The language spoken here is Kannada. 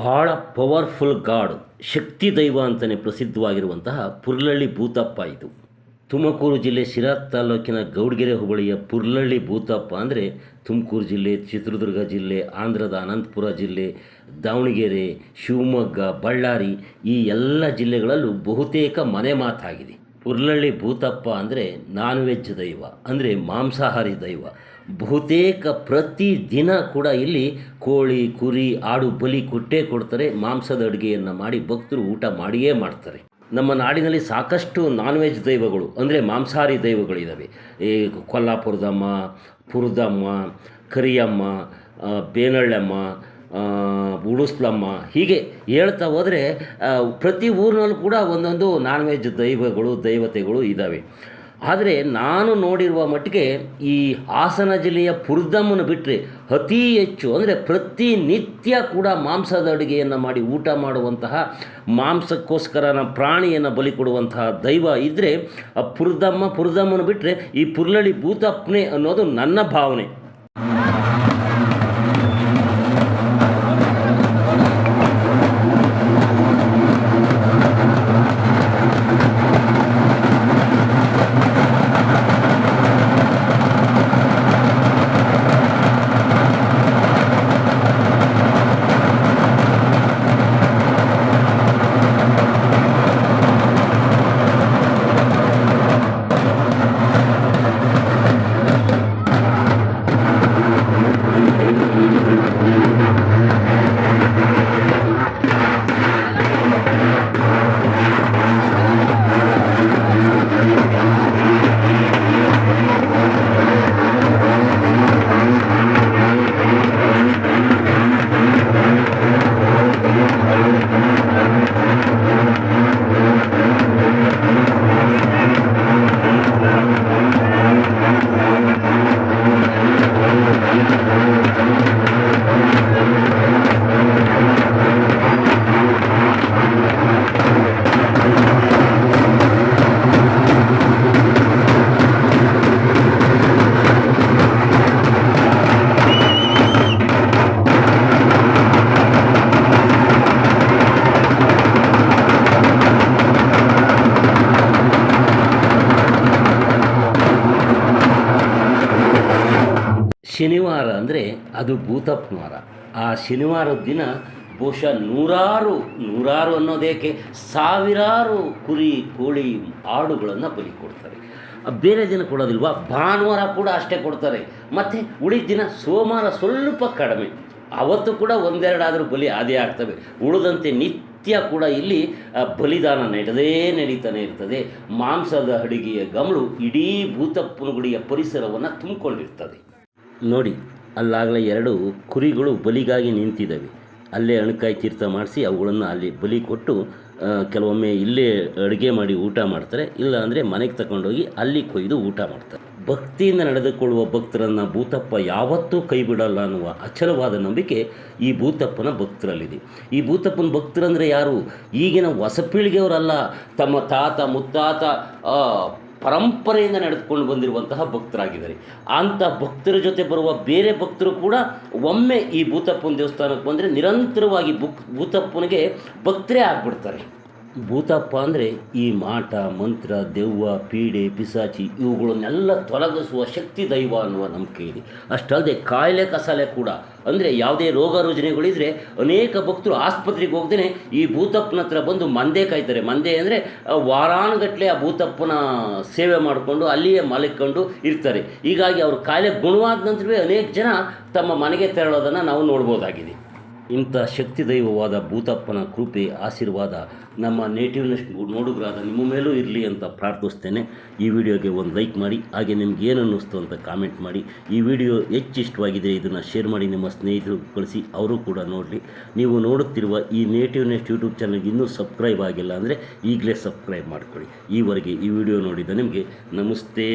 ಬಹಳ ಪವರ್ಫುಲ್ ಗಾಡ್, ಶಕ್ತಿ ದೈವ ಅಂತಲೇ ಪ್ರಸಿದ್ಧವಾಗಿರುವಂತಹ ಪುರ್ಲಳ್ಳಿ ಭೂತಪ್ಪ ಇದು. ತುಮಕೂರು ಜಿಲ್ಲೆ ಶಿರಾ ತಾಲೂಕಿನ ಗೌಡಗೆರೆ ಹೋಬಳಿಯ ಪುರ್ಲಳ್ಳಿ ಭೂತಪ್ಪ ಅಂದರೆ ತುಮಕೂರು ಜಿಲ್ಲೆ, ಚಿತ್ರದುರ್ಗ ಜಿಲ್ಲೆ, ಆಂಧ್ರದ ಅನಂತಪುರ ಜಿಲ್ಲೆ, ದಾವಣಗೆರೆ, ಶಿವಮೊಗ್ಗ, ಬಳ್ಳಾರಿ ಈ ಎಲ್ಲ ಜಿಲ್ಲೆಗಳಲ್ಲೂ ಬಹುತೇಕ ಮನೆ ಮಾತಾಗಿದೆ. ಪುರ್ಲಳ್ಳಿ ಭೂತಪ್ಪ ಅಂದರೆ ನಾನ್ ವೆಜ್ ದೈವ, ಅಂದರೆ ಮಾಂಸಾಹಾರಿ ದೈವ. ಬಹುತೇಕ ಪ್ರತಿದಿನ ಕೂಡ ಇಲ್ಲಿ ಕೋಳಿ, ಕುರಿ, ಆಡು ಬಲಿ ಕೊಟ್ಟೇ ಕೊಡ್ತಾರೆ. ಮಾಂಸದ ಅಡುಗೆಯನ್ನು ಮಾಡಿ ಭಕ್ತರು ಊಟ ಮಾಡಿಯೇ ಮಾಡ್ತಾರೆ. ನಮ್ಮ ನಾಡಿನಲ್ಲಿ ಸಾಕಷ್ಟು ನಾನ್ ವೆಜ್ ದೈವಗಳು ಅಂದರೆ ಮಾಂಸಾಹಾರಿ ದೈವಗಳಿದ್ದಾವೆ. ಈ ಕೊಲ್ಲಾಪುರದಮ್ಮ, ಪುರದಮ್ಮ, ಕರಿಯಮ್ಮ, ಬೇನಳ್ಳಮ್ಮ, ಉಡುಸ್ಲಮ್ಮ, ಹೀಗೆ ಹೇಳ್ತಾ ಹೋದರೆ ಪ್ರತಿ ಊರಿನಲ್ಲೂ ಕೂಡ ಒಂದೊಂದು ನಾನ್ ವೆಜ್ ದೈವಗಳು, ದೈವತೆಗಳು ಇದ್ದಾವೆ. ಆದರೆ ನಾನು ನೋಡಿರುವ ಮಟ್ಟಿಗೆ ಈ ಹಾಸನ ಜಿಲ್ಲೆಯ ಪುರದಮ್ಮನ ಬಿಟ್ಟರೆ ಅತಿ ಹೆಚ್ಚು ಅಂದರೆ ಪ್ರತಿನಿತ್ಯ ಕೂಡ ಮಾಂಸದ ಅಡುಗೆಯನ್ನು ಮಾಡಿ ಊಟ ಮಾಡುವಂತಹ, ಮಾಂಸಕ್ಕೋಸ್ಕರ ಪ್ರಾಣಿಯನ್ನು ಬಲಿ ಕೊಡುವಂತಹ ದೈವ ಇದ್ದರೆ ಪುರದಮ್ಮನ ಬಿಟ್ಟರೆ ಈ ಪುರ್ಲಳ್ಳಿ ಭೂತಪ್ಪನೇ ಅನ್ನೋದು ನನ್ನ ಭಾವನೆ. ಶನಿವಾರ ಅಂದರೆ ಅದು ಭೂತಪ್ಪನ ವಾರ. ಆ ಶನಿವಾರದ ದಿನ ಬಹುಶಃ ನೂರಾರು ಅನ್ನೋದೇಕೆ ಸಾವಿರಾರು ಕುರಿ, ಕೋಳಿ, ಆಡುಗಳನ್ನು ಬಲಿ ಕೊಡ್ತಾರೆ. ಬೇರೆ ದಿನ ಕೊಡೋದಿಲ್ವಾ? ಭಾನುವಾರ ಕೂಡ ಅಷ್ಟೇ ಕೊಡ್ತಾರೆ. ಮತ್ತು ಉಳಿದ ದಿನ ಸೋಮವಾರ ಸ್ವಲ್ಪ ಕಡಿಮೆ, ಅವತ್ತು ಕೂಡ ಒಂದೆರಡಾದರೂ ಬಲಿ ಆದೇ ಆಗ್ತವೆ. ಉಳಿದಂತೆ ನಿತ್ಯ ಕೂಡ ಇಲ್ಲಿ ಬಲಿದಾನ ನಡೀತಾನೆ ಇರ್ತದೆ. ಮಾಂಸದ ಅಡುಗೆಯ ಗಮಲು ಇಡೀ ಭೂತಪ್ಪನ ಗುಡಿಯ ಪರಿಸರವನ್ನು ತುಂಬಿಕೊಂಡಿರ್ತದೆ. ನೋಡಿ, ಅಲ್ಲಾಗಲೇ 2 ಕುರಿಗಳು ಬಲಿಗಾಗಿ ನಿಂತಿದ್ದಾವೆ. ಅಲ್ಲೇ ಅಣಕಾಯಿ ತೀರ್ಥ ಮಾಡಿಸಿ ಅವುಗಳನ್ನು ಅಲ್ಲಿ ಬಲಿ ಕೊಟ್ಟು ಕೆಲವೊಮ್ಮೆ ಇಲ್ಲೇ ಅಡುಗೆ ಮಾಡಿ ಊಟ ಮಾಡ್ತಾರೆ. ಇಲ್ಲ ಅಂದರೆ ಮನೆಗೆ ತಗೊಂಡೋಗಿ ಅಲ್ಲಿ ಕೊಯ್ದು ಊಟ ಮಾಡ್ತಾರೆ. ಭಕ್ತಿಯಿಂದ ನಡೆದುಕೊಳ್ಳುವ ಭಕ್ತರನ್ನು ಭೂತಪ್ಪ ಯಾವತ್ತೂ ಕೈ ಬಿಡಲ್ಲ ಅನ್ನುವ ಅಚಲವಾದ ನಂಬಿಕೆ ಈ ಭೂತಪ್ಪನ ಭಕ್ತರಲ್ಲಿದೆ. ಈ ಭೂತಪ್ಪನ ಭಕ್ತರಂದರೆ ಯಾರು? ಈಗಿನ ಹೊಸ ಪೀಳಿಗೆಯವರಲ್ಲ, ತಮ್ಮ ತಾತ ಮುತ್ತಾತ ಪರಂಪರೆಯಿಂದ ನಡೆದುಕೊಂಡು ಬಂದಿರುವಂತಹ ಭಕ್ತರಾಗಿದ್ದಾರೆ. ಅಂಥ ಭಕ್ತರ ಜೊತೆ ಬರುವ ಬೇರೆ ಭಕ್ತರು ಕೂಡ ಒಮ್ಮೆ ಈ ಭೂತಪ್ಪನ ದೇವಸ್ಥಾನಕ್ಕೆ ಬಂದರೆ ನಿರಂತರವಾಗಿ ಭೂತಪ್ಪನಿಗೆ ಭಕ್ತರೇ ಆಗಿಬಿಡ್ತಾರೆ. ಭೂತಪ್ಪ ಅಂದರೆ ಈ ಮಾಟ, ಮಂತ್ರ, ದೆವ್ವ, ಪೀಡೆ, ಪಿಸಾಚಿ ಇವುಗಳನ್ನೆಲ್ಲ ತೊಲಗಿಸುವ ಶಕ್ತಿ ದೈವ ಅನ್ನುವ ನಂಬಿಕೆ ಇದೆ. ಅಷ್ಟಲ್ಲದೆ ಕಾಯಿಲೆ ಕಸಾಲೆ ಕೂಡ, ಅಂದರೆ ಯಾವುದೇ ರೋಗ ರುಜಿನಗಳಿದ್ದರೆ ಅನೇಕ ಭಕ್ತರು ಆಸ್ಪತ್ರೆಗೆ ಹೋಗ್ದೇ ಈ ಭೂತಪ್ಪನ ಹತ್ರ ಬಂದು ಮಂದೆ ಕಾಯ್ತಾರೆ. ಮಂದೆ ಅಂದರೆ ವಾರಾನುಗಟ್ಟಲೆ ಆ ಭೂತಪ್ಪನ ಸೇವೆ ಮಾಡಿಕೊಂಡು ಅಲ್ಲಿಯೇ ಮಲಗಿಕೊಂಡು ಇರ್ತಾರೆ. ಹೀಗಾಗಿ ಅವ್ರ ಕಾಯಿಲೆ ಗುಣವಾದ ನಂತರವೇ ಅನೇಕ ಜನ ತಮ್ಮ ಮನೆಗೆ ತೆರಳೋದನ್ನು ನಾವು ನೋಡ್ಬೋದಾಗಿದೆ. ಇಂಥ ಶಕ್ತಿ ದೈವವಾದ ಭೂತಪ್ಪನ ಕೃಪೆ, ಆಶೀರ್ವಾದ ನಮ್ಮ ನೇಟಿವ್ನೆಸ್ ನೋಡುಗರಾದ ನಿಮ್ಮ ಮೇಲೂ ಇರಲಿ ಅಂತ ಪ್ರಾರ್ಥಿಸ್ತೇನೆ. ಈ ವಿಡಿಯೋಗೆ ಒಂದು ಲೈಕ್ ಮಾಡಿ, ಹಾಗೆ ನಿಮ್ಗೆ ಏನು ಅನ್ನಿಸ್ತು ಅಂತ ಕಾಮೆಂಟ್ ಮಾಡಿ. ಈ ವಿಡಿಯೋ ಹೆಚ್ಚು ಇಷ್ಟವಾಗಿದ್ದರೆ ಇದನ್ನು ಶೇರ್ ಮಾಡಿ ನಿಮ್ಮ ಸ್ನೇಹಿತರು ಕಳಿಸಿ, ಅವರು ಕೂಡ ನೋಡಲಿ. ನೀವು ನೋಡುತ್ತಿರುವ ಈ ನೇಟಿವ್ನೆಸ್ ಯೂಟ್ಯೂಬ್ ಚಾನಲ್ಗೆ ಇನ್ನೂ ಸಬ್ಸ್ಕ್ರೈಬ್ ಆಗಿಲ್ಲ ಅಂದರೆ ಈಗಲೇ ಸಬ್ಸ್ಕ್ರೈಬ್ ಮಾಡ್ಕೊಳ್ಳಿ. ಈವರೆಗೆ ಈ ವಿಡಿಯೋ ನೋಡಿದ ನಿಮಗೆ ನಮಸ್ತೆ.